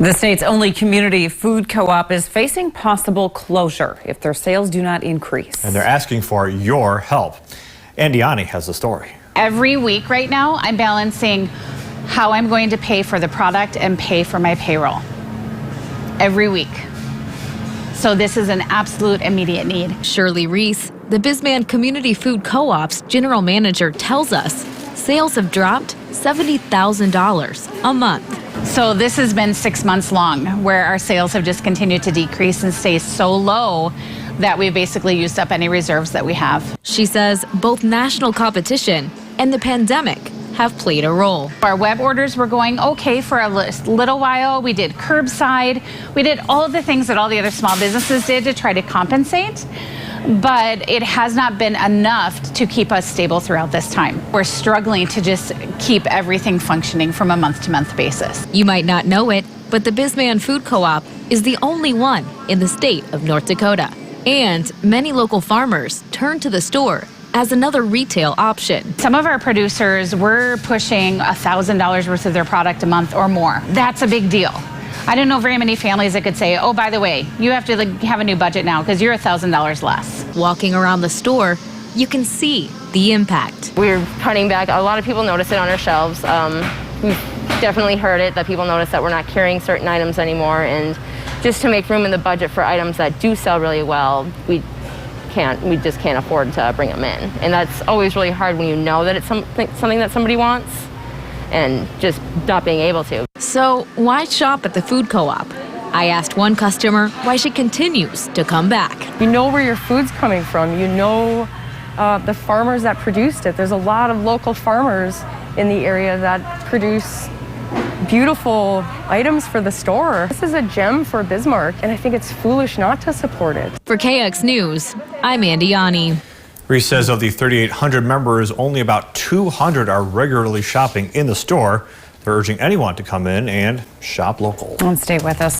The state's only community food co-op is facing possible closure if their sales do not increase. And they're asking for your help. Andiani has the story. Every week right now, I'm balancing how I'm going to pay for the product and pay for my payroll. Every week. So this is an absolute immediate need. SHIRLEY REESE, the Bisman Community Food Co-op's general manager, tells us sales have dropped $70,000 a month. So this has been 6 months long where our sales have just continued to decrease and stay so low that we've basically used up any reserves that we have. She says both national competition and the pandemic have played a role. Our web orders were going okay for a little while. We did curbside. We did all of the things that all the other small businesses did to try to compensate. But it has not been enough to keep us stable throughout this time. We're struggling to just keep everything functioning from a month-to-month basis. You might not know it, but the Bisman Food Co-op is the only one in the state of North Dakota. And many local farmers turn to the store as another retail option. Some of our producers were pushing $1,000 worth of their product a month or more. That's a big deal. I don't know very many families that could say, oh, by the way, you have to have a new budget now because you're $1,000 less. Walking around the store, you can see the impact. We're cutting back. A lot of people notice it on our shelves. We've definitely heard it that people notice that we're not carrying certain items anymore, and just to make room in the budget for items that do sell really well, we just can't afford to bring them in. And that's always really hard when you know that it's something that somebody wants and just not being able to. So why shop at the food co-op? I asked one customer why she continues to come back. You know where your food's coming from. You know the farmers that produced it. There's a lot of local farmers in the area that produce beautiful items for the store. This is a gem for Bismarck, and I think it's foolish not to support it. For KX News, I'm Andiani. REESE says of the 3,800 members, only about 200 are regularly shopping in the store. They're urging anyone to come in and shop local. And stay with us.